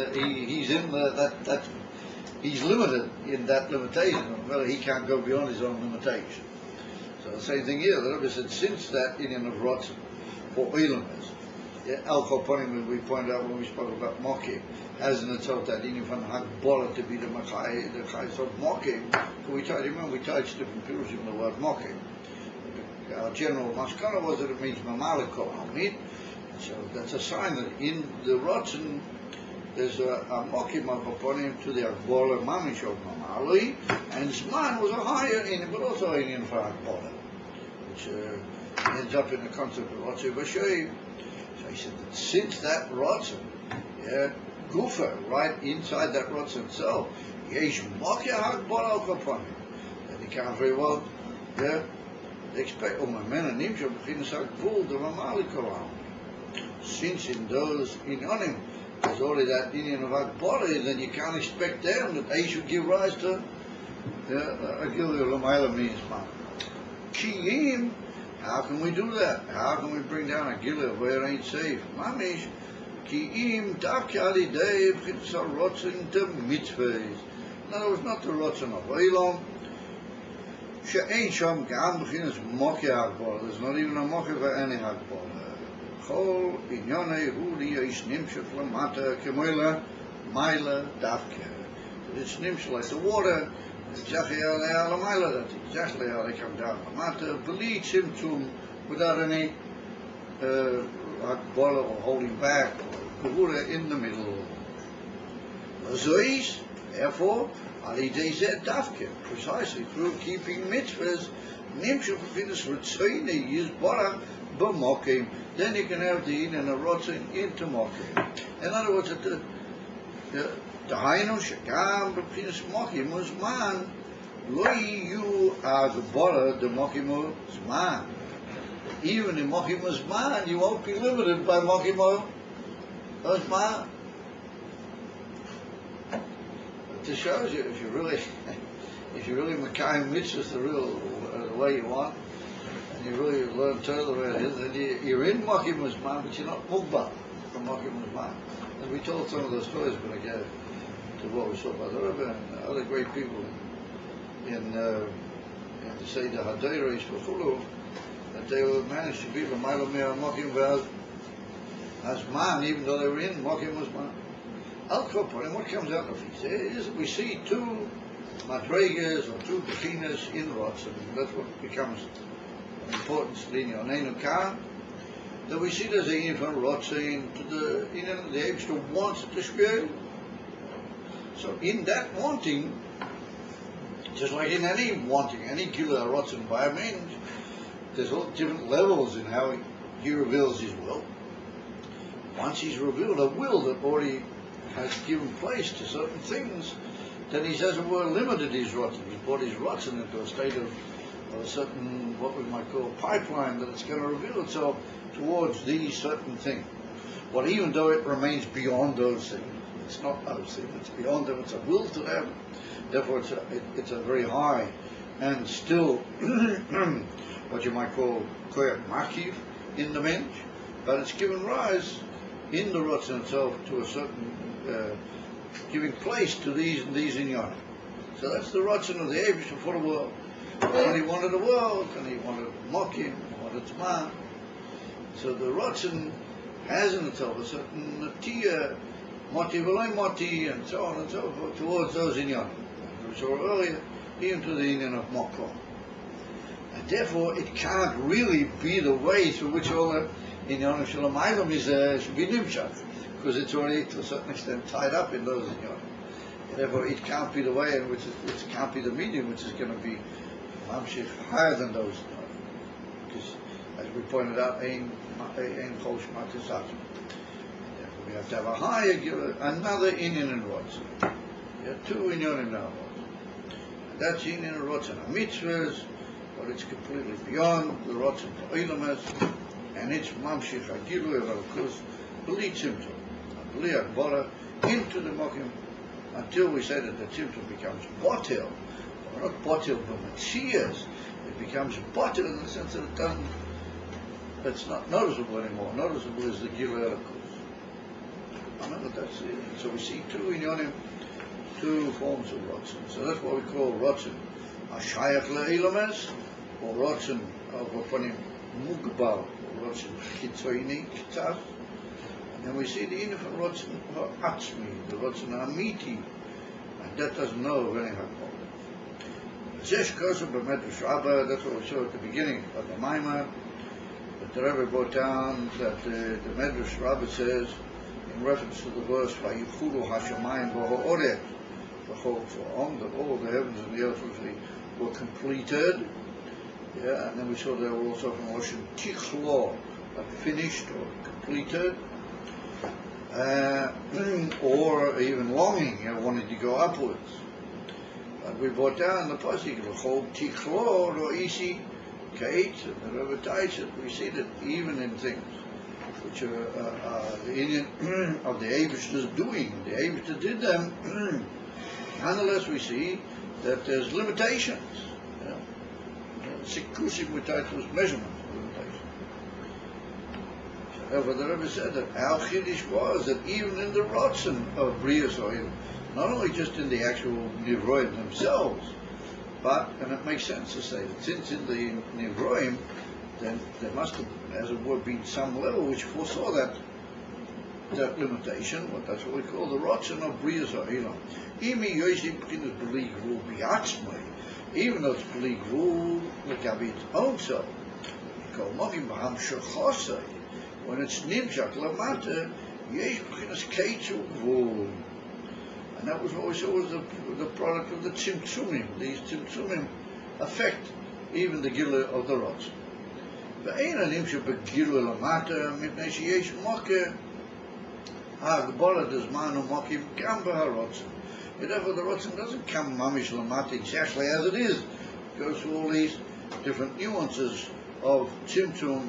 he's limited in that limitation. Whether he can't go beyond his own limitation. So the same thing here. The Rebbe said since that Indian of Rotzen for Eilamas, Al Koponim, we pointed out when we spoke about Mokim, has in itself that Indian from Hagbola to be the Chayes of Mokim. We touched different periods in the word Mokim. Our general maskana was that it means Mamalik Kolamid. So that's a sign that in the Rotzen there's a Mokim of Koponim to the Hagbola Mamish of Mamali, and Zman was a higher Indian, but also Indian for Hagbola, which ends up in the concept of Rotze B'Shev. So he said that since that Rotzen, Gufa, right inside that Rotzen itself, Yesh Mokia Hagbola al Koponim, then he can't very well, expect, oh my men and Nimshach B'chinas Hagvul, the Mamali Kolam. Since in those Inyonim, there's already that Indian of Hagbola, then you can't expect them that they should give rise to a Gilead Lamaila means man. Kiyim, how can we do that? How can we bring down a Gilead where it ain't safe? Mamish, Kiyim, Davki Ali Day, B'chinas Rotzen to mitzvahs. In other words, not the Rotzen of Eilam. She'ein sham gam b'chinas Moki Hagbola. There's not even a Moki for any Hagbola. Chol inyonei hu liyesh nimshach lamata kemoila maila davke. It's nimshach like the water. Exactly how they are lamaila. That's exactly how they come down lamata. B'li tzimtzum without any Hagbola or holding back or gevura in the middle. Lazois, therefore, Ali Dezet Davke, precisely through keeping mitzvahs, Nimshach B'chinas Ritzoinei Yizborach B'Mokim. Then you can have the in and a Rotzen into Mokim. In other words, the Hainu Shagam B'chinas Mokim Uzman Lo Yiyu Hagbola the Mokim Uzman. even in Mokim Uzman, you won't be limited by Mokim Uzman. It shows you if you really Mekayim mitzvahs the way you want, and you really learn Torah the way it is, then you're in Mokim Uzman, but you're not Mugbar from Mokim Uzman. And we told some of those stories when I get to what we saw by the Rebbe and other great people in the Seder Hadeiros for Chulu, that they will manage to be the Milo Meir Mokim Azman, even though they were in Mokim Uzman. Al Koparim, what comes out of it is we see two Madregas or two Bechinas in Rotzen, and that's what becomes an important linear Neinu Khan, that we see there's a union from Rotzen to the Eibster wants to spirit. So in that wanting, just like in any wanting, any Gila Rotzen by means, there's all different levels in how he reveals his will. Once he's revealed a will that already has given place to certain things, then he's, as it were, limited his rotten. He's brought his rotten into a state of a certain, what we might call, pipeline, that it's going to reveal itself towards these certain things. Well, even though it remains beyond those things, it's not those things, it's beyond them, it's a will to them. Therefore, it's a very high and still, what you might call, koyach makiv in the mensch, but it's given rise in the rotzen itself to a certain giving place to these and these inyanim. So that's the rotzen of the Eibishter for the world. And he wanted the world, and he wanted Mokim, he wanted Zman. So the rotzen has in itself a certain natiyah, moti v'loi moti, and so on and so forth, towards those inyanim. As we saw earlier, even to the inyan of Mokom. And therefore, it can't really be the way through which all the inyanim shalom aylam should be nimshach, because it's already to a certain extent tied up in those inyanim. Therefore, it can't be the way in which it can't be the medium which is going to be mamshich higher than those inyanim. Because, as we pointed out, ein chol shmat tisach. Therefore, we have to have a higher, another inyan in Rotzen. We have two inyanim now. That's inyan in Rotzen. A mitzvahs, but it's completely beyond the Rotzen for Eilamas, and it's mamshich agilu evalkus b'li tzimtzum, b'li agbara, into the Mokim, until we say that the tzimtzum becomes botil, or not botil but matzias. It becomes botil in the sense that it's not noticeable anymore. Noticeable is the gilu evalkus. Remember, that's it. So we see two inyanim, two forms of Rotzen. So that's what we call Rotzen ashayach le'elames, or Rotzen of upanim mugbar, or Rotzen chitzoini k'taf. And then we see the inyan from Rotzen ha'atzmi, the Rotzen ha'amiti, and that doesn't know of any hakol. Zesh kosu b'medrash Rabbah, that's what we saw at the beginning of the Maimar, that the Rebbe brought down that the Medrash Rabbah says, in reference to the verse, Vayichulu hashamayim v'ha'orech, that all the heavens and the earth were completed. Yeah, and then we saw there were also from Lashon tichlo, finished or completed, or even longing, wanting to go upwards. But we brought down the pasuk v'chol tichlo ro'isi ka'etz, and the Rebbe Tais it. We see that even in things which are the inyan of the Eibishter's doing, the Eibishter did them. Nonetheless, we see that there's limitations. Sikusim with was measurement limitation. However, the Rebbe said that our chiddush was that even in the rotzen of Brias Oil, not only just in the actual Nivroim themselves, but, and it makes sense to say that since in the Nivroim, then there must have, as it were, been some level which foresaw that limitation. What that's what we call the rotzen of Brias Oil. Even though it's belig rule, legabi its own self, when it's nimshak lamata, yesh b'chinas keitzu gvul, and that was what we saw was the product of the tzimtzumim. These tzimtzumim affect even the gila of the rotzen. Ve'ein nimshak b'gila lamata mipnei sheyesh moke ha'agbola dezmanu mokim gam b'harotzen. Therefore, the rotzen doesn't come mamish lamata exactly as it is. It goes through all these different nuances of Tzimtzum,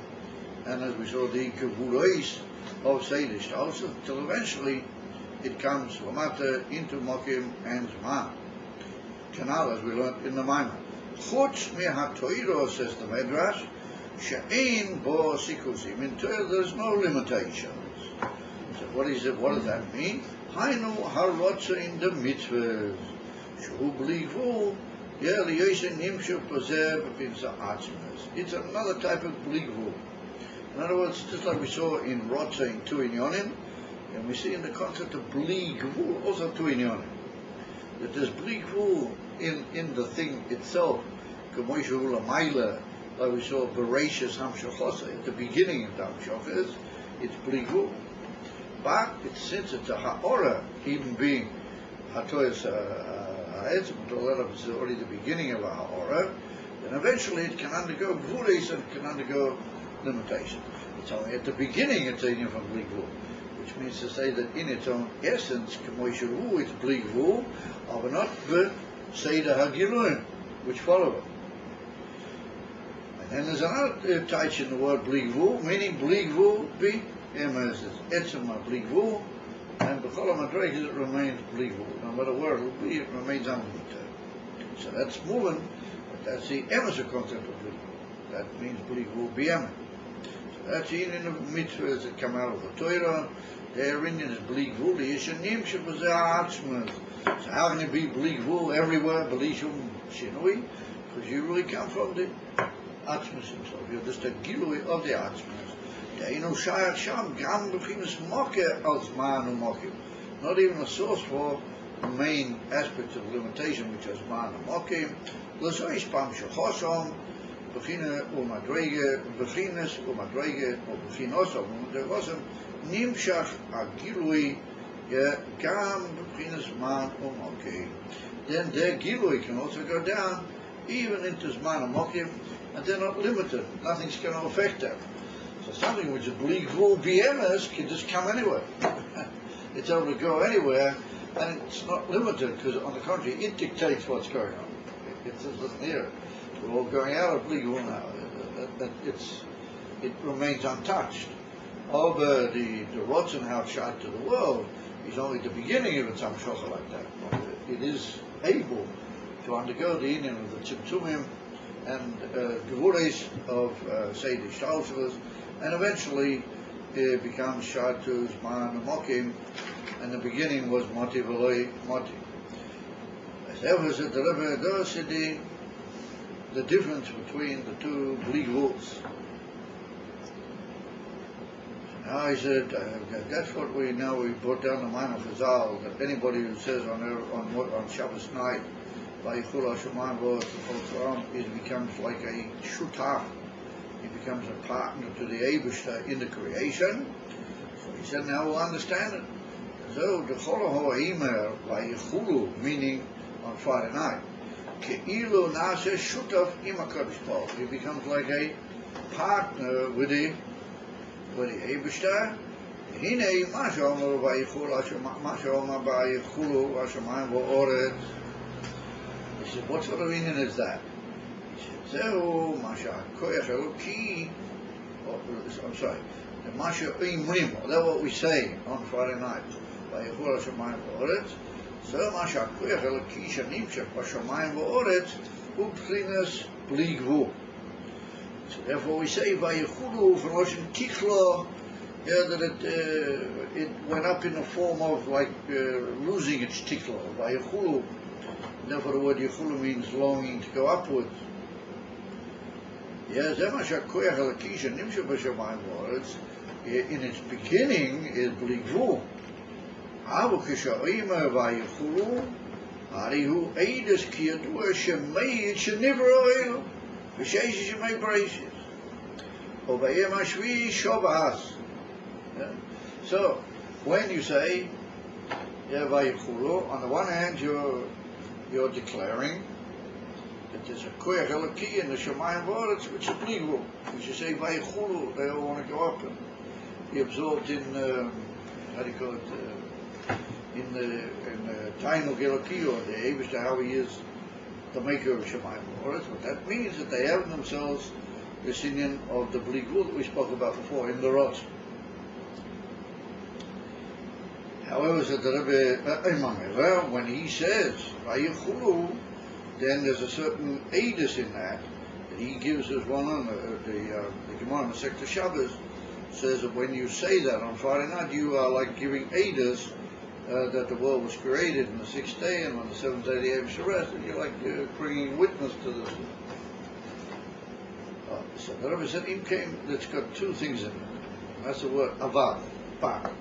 and as we saw, the Kevurais of Seder Shtalsel, till eventually it comes Lamata into Mokim and Zman. Canal, as we learned in the Maimon. Chutz me'hatoiro, says the Medrash, she'ein bo sikusim. In Torah there's no limitations. So what is it? What does that mean? Hainu harotza in the mitzvahs. Shu b'ligvu, liyoisen nimshu pozeh b'pinsa atzmas. It's another type of bligvu. In other words, just like we saw in Rotza in Tu Inyonim, and we see in the concept of bligvu, also Tu Inyonim, that there's bligvu in the thing itself. Like we saw Bereshis Hamshachosa at the beginning of the Hamshachas, it's bligvu. But since it's a ha'ora, even being hatoyas ha'etzim, it's already the beginning of a ha'ora, then eventually it can undergo gvuris and it can undergo limitation. It's only at the beginning it's a from bligvu, which means to say that in its own essence, k'moishavu, it's bligvu, but not the Seder HaGiluim, which follow it. And then there's another touch in the word bligvu, meaning bligvu be emes, it's etzem bligvu, and b'chol ha'madregis it remains bligvu. No matter where it will be, it remains unlimited. So that's moving, but that's the emes concept of bligvu. That means bligvu be emes. So that's in the mitzvahs that come out of the Torah. Their Indian is bligvu, the yishanim shebazeh ha'atzmas. So how can it be bligvu everywhere, b'lishum shinui? Because you really come from the atzmas himself. You're just a gilui of the atzmas. Deinu shayach sham gam b'chinas mokeh al zman u'mokim. Not even a source for the main aspects of limitation, which is zman u'mokim. L'zoish pam shechosom b'china u'madrege b'chinas u'madrege u'b'chinosom u'madregosom nimshach agilui gam b'chinas zman u'mokim. Then their gilui can also go down even into zman u'mokim, and they're not limited. Nothing's going to affect them. So something which is bligvu b'emes can just come anywhere. It's able to go anywhere, and it's not limited, because on the contrary, it dictates what's going on. It just doesn't hear it. We're all going out of bligvu now. It remains untouched. Over the Rotzen Hauptstadt to the world is only the beginning of its Hamshocha like that. It is able to undergo the union of the Tzimtzumim and Gevurais of Seder Shtalsel, and eventually it becomes Shatuz, Man, Mokim, and the beginning was Moti V'loi Moti. As ever said the Rebbe Dorsidi, the difference between the two bligvus. Now he said, that's what we brought down the mind of Chazal, that anybody who says on Shabbos night, Vayichul HaShemayim V'Otzram, it becomes like a shutaf. He becomes a partner to the Eibishter in the creation. So he said, now we'll understand it. So the Chol HaHo'imer Vayichulu, meaning on Friday night, Ke'ilu Nase Shutaf Im HaKadosh Baruch Hu. He becomes like a partner with the Eibishter. Hinei Ma She'omer Vayichulu HaShemayim V'Oretz. He said, what sort of meaning is that? He said, Zehu Masha Koyach Eloki. I'm sorry. Masha Imrim. That's what we say on Friday night. Vayichul HaShemayim V'Oretz. So Masha Koyach Eloki Shanimshach HaShemayim V'Oretz U'B'chinas Bligvu. So therefore we say Vayichulu from Loshen Tichlo, that it went up in the form of like losing its Tichlo. Vayichulu. Therefore the word Yichulu means longing to go upwards. In its beginning is bligvu. Avu k'sha'ima vayichulu, harihu eidas kiyadua shemei shenivroil, v'sheish shemei braces. Ovayim hashvi shovas. So, when you say vayichulu, on the one hand you're declaring that there's a koyach elokii in the Shemayim V'Oretz, which is bligvu. Which you say vayichulu, they all want to go up and be absorbed in how do you call it? In the Tainuk Elokii, or the Eibishter, how he is the maker of Shemayim V'Oretz. What that means is that they have themselves this union of the Bli Gvul that we spoke about before in the Rosh. However, said the Rebbe, when he says Vayichulu, then there's a certain edus in that he gives us one on the Gemara Masechta Shabbos says that when you say that on Friday night, you are like giving edus that the world was created on the sixth day, and on the seventh day the Eibush rest, and you're like bringing witness to this. So the Rebbe said, Im came, that's got two things in it. That's the word avad, ba.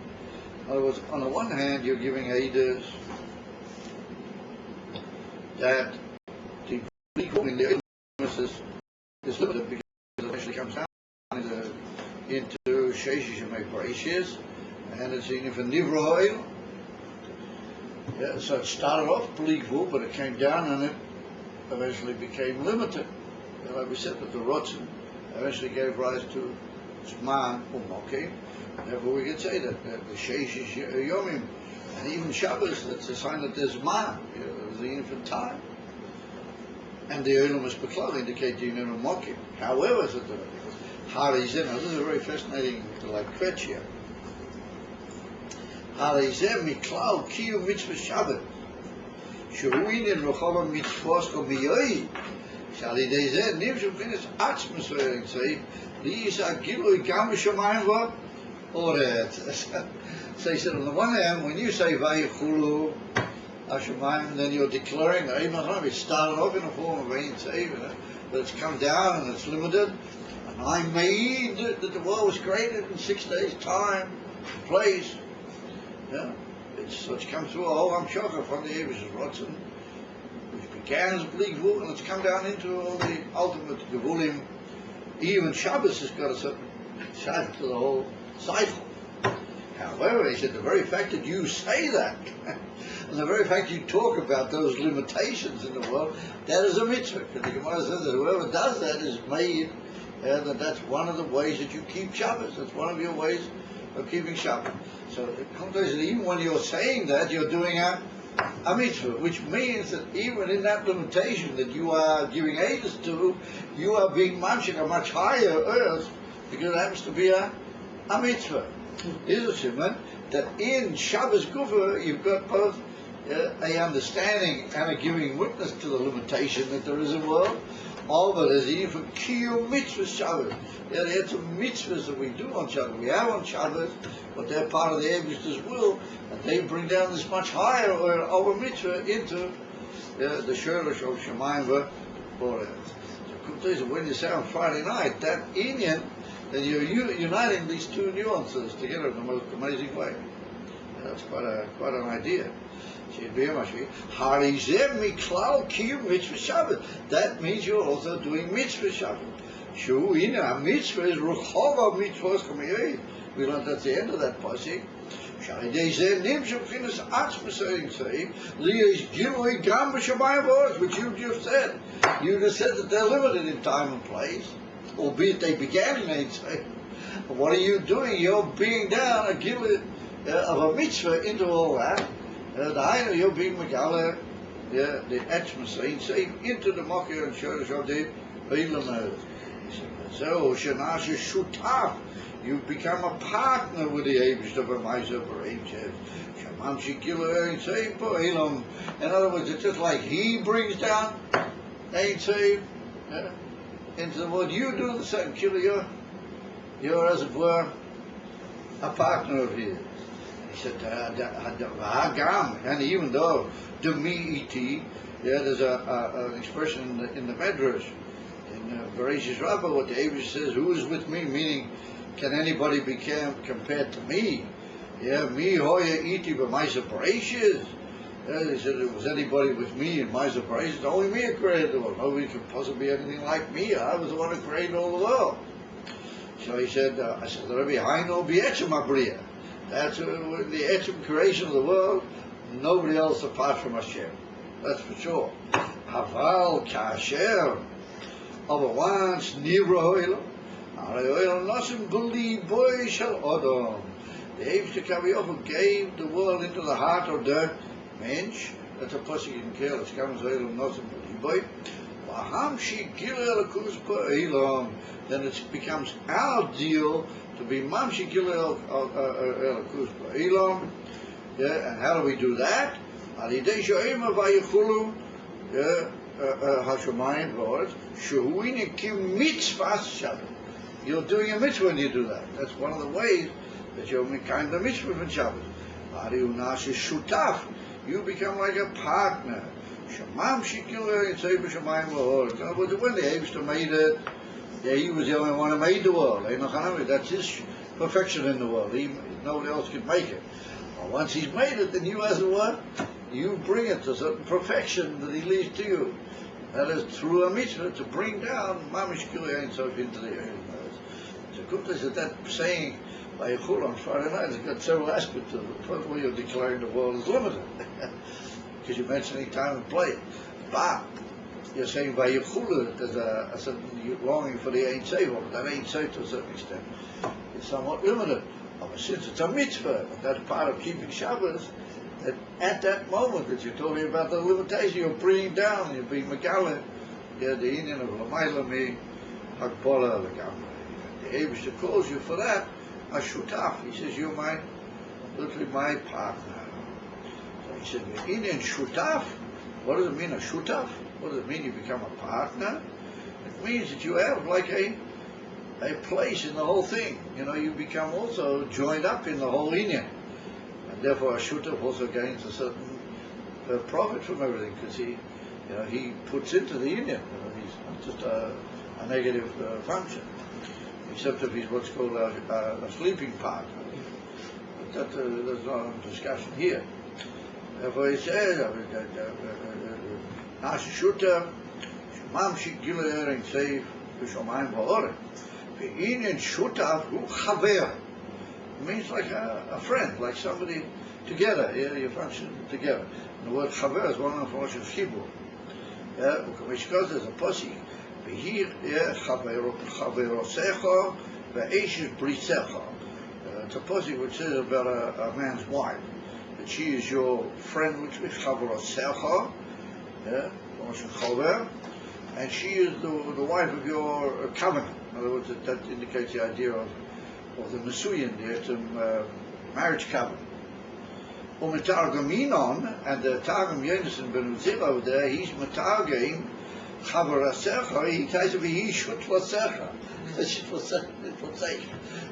In other words, on the one hand, you're giving edus that the legal in the illness is limited because it eventually comes down into Sheshish and Meparishis, and it's in for Nivra. Yeah, so it started off Bli Gvul, but it came down and it eventually became limited. Like we said, that the Rotzen eventually gave rise to Zman Umokim. Therefore, we could say that the Sheshish Yomim, and even Shabbos, that's a sign that there's Zman, there's the infant time. And the Olam is Beklal indicate the Yomim Umokim. However, said the Harizim, this is a very fascinating like fetch here. Harizim Miklal Kiyum Mitzvah Shabbat. Shuruin in Rechova Mitzvos Komiyoi. Shali Deze Nivshim Finis Atzmas Verin Say Lisa Gilui Gam Shemayim V'Oretz. So he said, on the one hand, when you say Vayichulu Hashemayim, then you're declaring that it started off in the form of Ein Tzev, but it's come down and it's limited. And I made that the world was created in 6 days' time, place. Yeah, it's come through a whole Amshokah from the Eibush Rotzen, which began as Bli Gvul, and it's come down into all the ultimate Gvulim. Even Shabbos has got a certain side to the whole cycle. However, he said, the very fact that you say that, and the very fact you talk about those limitations in the world, that is a mitzvah. Because the Gemara says that whoever does that is made, that's one of the ways that you keep Shabbos. That's one of your ways of keeping Shabbos. So it comes that even when you're saying that, you're doing a mitzvah, which means that even in that limitation that you are giving edus to, you are being mamshik a much higher earth, because it happens to be a mitzvah. Is a simon that in Shabbos Gufa you've got both a understanding and a giving witness to the limitation that there is in the world. All of it is even for Kiyum Mitzvah Shabbos. Yeah, there are some mitzvahs that we do on Shabbos. We have on Shabbos, but they're part of the Eibishter's will, and they bring down this much higher over mitzvah into the Shorosh of Shemayim V'Oretz. So when you say on Friday night, that Inyan, then you're uniting these two nuances together in the most amazing way. That's quite an idea. That means you're also doing mitzvah Shabbat. Mitzvah is Rechova Mitzvos Komiyoi. We learned that's the end of that pasuk. Which you just said. You just said that they're limited in time and place, albeit they began in Ein Tzev. But what are you doing? You're bringing down a gilui of a mitzvah into all that. You're being megala, the Etzmas Ein Tzev into the Makir and Shorosh of the Eilam. So Shanasha Shutaf, you've become a partner with the Eibush of a Ma'aser B'Reiches. Shamamshi Gilui Ein Tzev B'Eilam. In other words, it's just like he brings down Ein Tzev into the world. You do the same. You're as it were a partner of his. He said, and even though Demi there's an expression in the Medrash, in Bereshis Rabbah, what the Eibush says, who is with me? Meaning, can anybody be compared to me? Yeah, me hoya iti b'ma'aser Bereshis. He said, if was anybody with me in Ma'aser Bereshis, only me who created the world. Nobody could possibly be anything like me. I was the one who created all the world. So he said, I said, Rabbi Haino b'etzem abriya. That's the etzem creation of the world. Nobody else apart from Hashem. That's for sure. Haval kasher. But once nivra ho'elam, ho'elam nosim b'li boy shel odom. The Eibush Kaviyachol gave the world into the heart of the mensch, that's a pasuk in Keil, Shkamas Oilam Nosim Liboy. V'hamshi Gilel Elokus Ba'olam. Then it becomes our deal to be Mamshi Gilel Elokus Ba'olam. Yeah, and how do we do that? Alidei Shoema Vayichulu. Yeah, Hashemayim Lord. Shuhuini Kim Mitzvahs Shabbat. You're doing a mitzvah when you do that. That's one of the ways that you're kind of mitzvah for Shabbat. Ariunash is shutaf. You become like a partner. Shamam Shikil Yitzay B'Shamayim Lord. When the Eibster made it, yeah, he was the only one who made the world. That's his perfection in the world. Nobody else could make it. Well, once he's made it, then you as a what? You bring it to a certain perfection that he leaves to you. That is through a mitzvah to bring down Mamish Kilei Sof into the earth. So good is that saying by Yechul on Friday night has got several aspects to it. First of all, you're declaring the world is limited because you're mentioning time and place. But you're saying by Yechul there's a certain longing for the Ein Sof, but that Ein Sof to a certain extent is somewhat limited. But since it's a mitzvah, and that's part of keeping Shabbos, that at that moment that you're talking about the limitation, you're bringing down, you're being Megala, the Indian of Lamayla me, Hakbola, the Eibishter calls you for that, a shutaf. He says, you're literally my partner. So he said, Indian shutaf, what does it mean, a shutaf? What does it mean you become a partner? It means that you have like a place in the whole thing. You know, you become also joined up in the whole Indian. Therefore, a shutaf also gains a certain profit from everything because he puts into the union. He's not just a negative function, except if he's what's called a sleeping partner. But there's not a discussion here. Therefore, he says, "Nash shutaf, mamshik giler and seif b'shamayim va'oreh. Ve'inyan shutaf hu chaver." It means like a friend, like somebody together. Yeah, you function together. And the word chaver is one of the functions of Hebrew. Yeah, which goes as a posik. V'hir chaverosecha ve'eshes brisecha. It's a posik which says about a man's wife that she is your friend, which is chaverosecha. Yeah, function chaver, and she is the wife of your covenant. In other words, that indicates the idea of the Nesuyin, the marriage covenant. Umetargaminon, and the Targum Yonason ben Uzil over there, he's metargim chavarasecha, he tells you he should lasecha.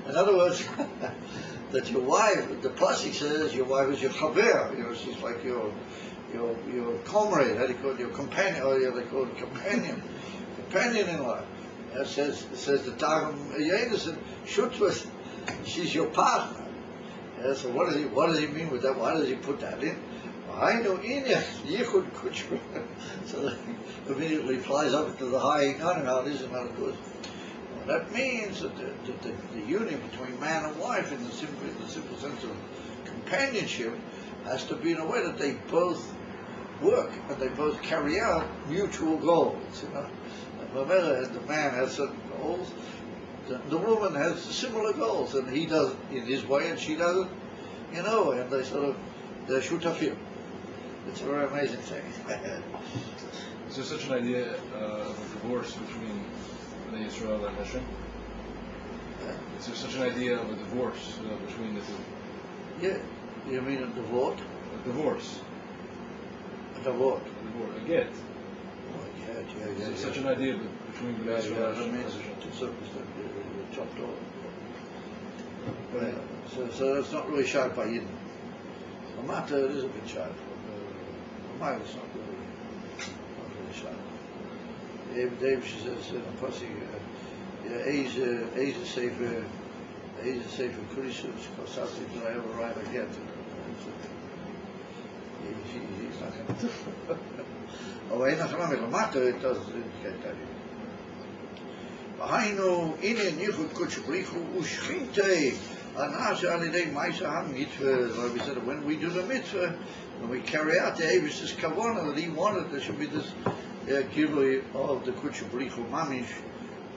In other words, that your wife, the pasuk says your wife is your chaver, you know, she's like your comrade, how do you call it, your companion, or they call it companion in life. It says the Targum Yonason, Shutwas, she's your partner. Yeah, so what does he mean with that? Why does he put that in? I know Yichud Kuchma. So that immediately flies up to the high not isn't that good. Well, that means that the union between man and wife in the simple sense of companionship has to be in a way that they both work and they both carry out mutual goals. You know, and the man has certain goals. The woman has similar goals, and he does it in his way, and she does it in her way, and they're shutafim. It's a very amazing thing. Is there such an idea of a divorce between Bnei Yisrael and Hashem? Is there such an idea of a divorce between the two? Yeah. You mean a divorce? A divorce. A divorce. A get. Yeah. Is there such an idea between Bnei Yisrael and Hashem? To a certain extent, you're chopped off. So that's not really shy by Yidden. The matter is a bit shy. The matter is not really shy. David says in a posse, Eise Sefer Kurishus, Kosasi, did I ever write again? He's not going to do it. Oh, the matter, it does indicate that. V'hainu inen yichud kutzbrichu ushchinte anasha alidei ma'isa ha-mitzvah. Like we said, when we do the mitzvah, when we carry out the Eibishter's kavanah that he wanted, there should be this gilui of the kutzbrichu mamish,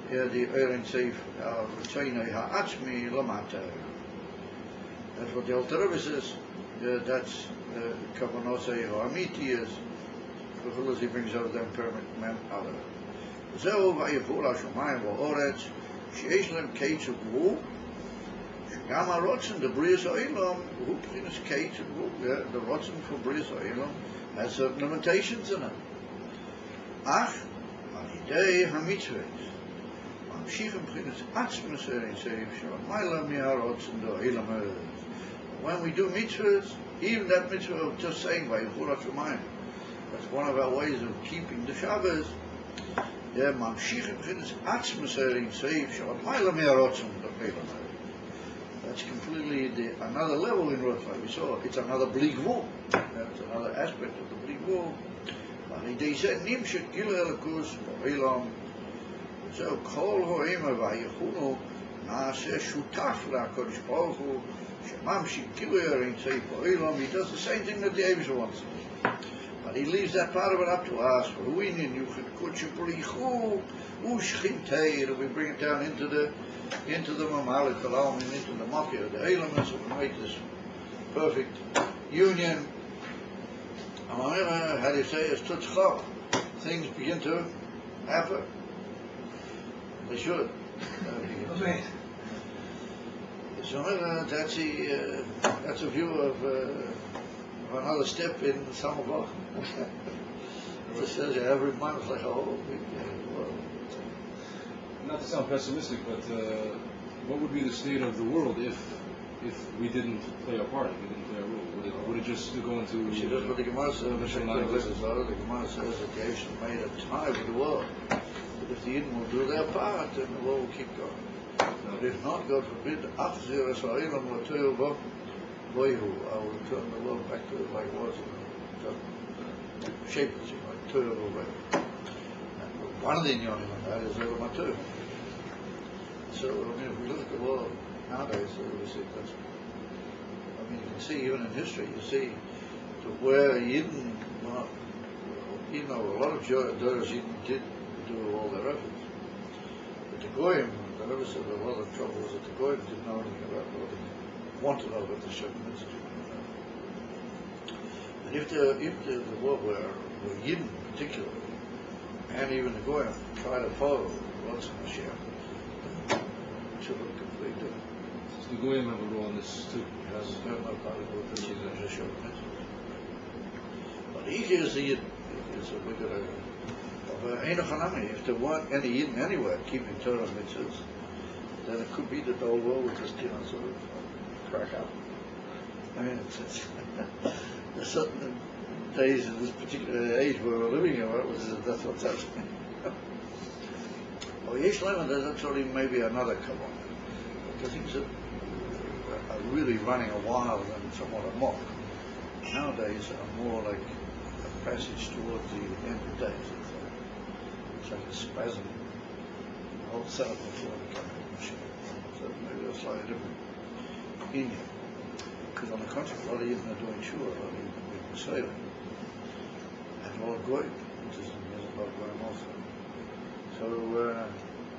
the Ein Sof Ritzaynei ha'atzmi lamata. That's what the Alter Rebbe says. That's the Kavanosei Amiti is, because he brings out them permit men out of it. זהו ויפול השמיים והארץ שיש להם קץ וגבול, שגם הרוצן לבריאת העולם הוא מבחינת קץ וגבול. The רוצן for בריאת העולם has certain limitations in it. אך על ידי המצוות ממשיך מבחינת עצמוס האינסוף שלמעלה מהרוצן לעולם הארץ. When we do mitzvahs, even that mitzvah of just saying ויפול השמיים, that's one of our ways of keeping the Shabbos. ממשיך מבחינת עצמוס האינסוף שלמעלה מהרוצן לעולם הארץ. That's completely another level in Rosh, like we saw. It's another bli gvul. That's another aspect of the bli gvul. על ידי זה נמשך גילוי אלוקות בעולם. זהו כל האימה והיכולת נעשה שותף לקדוש ברוך הוא שממשיך גילוי האינסוף בעולם. He does the same thing that the Eibush wants. But he leaves that part of it up to us. We bring it down into the Mamalik Kalam and into the Makir, the elements of make this perfect union. How do you say it's Tutzchak? Things begin to happen. They should. So that's a view of another step in Samavach. It says every month like a whole big world. Not to sound pessimistic, but what would be the state of the world if we didn't play our part, if we didn't play our role? Would it just go into... See, that's what the Gemara says. The Gemara says that the Asian made a tie with the world. But if the Yidden will do their part, then the world will keep going. But if not, God forbid, Achzir Esra'ilam Latoyu Bo Boihu, I will turn the world back to it like it was, shape it like Toyu Bo Boihu. One of the inyonim on that is Elam HaToyu. So, if we look at the world nowadays, we see that's, you can see even in history, you see where Yidden, even though a lot of Doros Yidden did do all their efforts, but the Goyim, I never said a lot of the trouble was that the Goyim didn't know anything about what they wanted out of the Shem Institute. But if the world were Yidden particularly, and even the Goyim try to follow what's in the Shem, it should look completely different. So the Goyim have a role in this too. Has no part of what this is a Shem Institute. But he is the Yidden. We got if there weren't any Yidden anywhere keeping Torah mitzvahs, then it could be that the whole world would just sort of crack up. I mean, there's certain days in this particular age where we're living in, that's what's happening. Well, Yesh Lema, there's actually maybe another kavanah. The things that are really running a wild and somewhat amok nowadays are more like a passage towards the end of days. It's like a spasm. The whole setup before the coming of Mashiach. So maybe a slightly different India. Because on the contrary, a lot of Yidden are doing Shua, a lot of Yidden are doing Sailing. And a lot of Goyim, which is a lot of Goyim also. So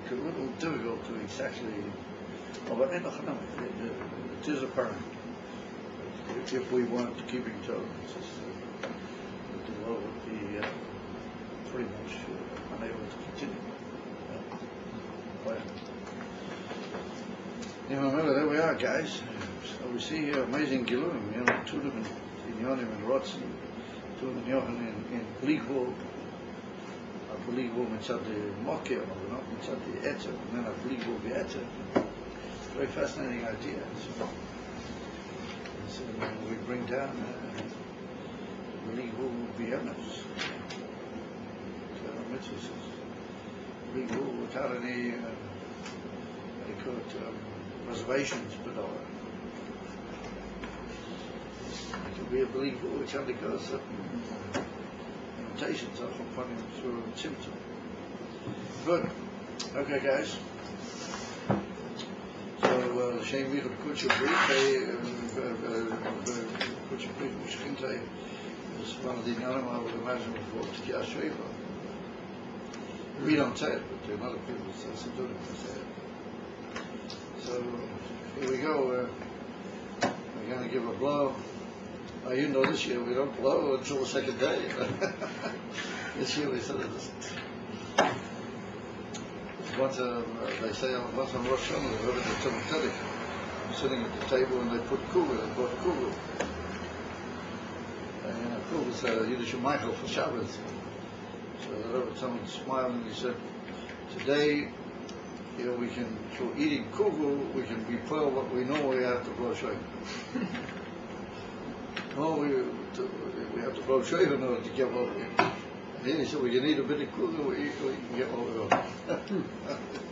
it's a little difficult to exactly... but it is apparent that if we weren't keeping Torah, the world would be pretty much unable to continue. Remember, there we are, guys. So we see here amazing Giluim, two different Inyonim and Rotzen, two Inyonim in Bli Gvul, a Bli Gvul mitzad the Mokir, or not mitzad the Etzer, and then a Bli Gvul the Etzer. Very fascinating idea. So we bring down the Bli Gvul B'Emes. So mitzvahs. Bli Gvul without any reservations, but it could be a Bli Gvul which undergoes certain limitations upon him through symptom. Good. Okay, guys. So, Shem Vichot Kutsha Brit, Kutsha Brit Mishkinte is one of the Inyanim I would imagine for Tikya Sheva. We don't say it, but there are other people that say it. So, here we go. We're going to give a blow. You know, this year we don't blow until the second day. This year we said it. Once they say once on Rosh Hashanah, they were at the Tzedek, sitting at the table and they put kugel. They brought kugel. And kugel is Yiddish Michael for Shabbos. So the Rebbe, someone smiled and he said, today, we can, through eating kugel, we can repel what we know we have to blow shayv. No, we have to blow shayv in order to get what we. And he said, we can eat a bit of kugel, we can get what we want.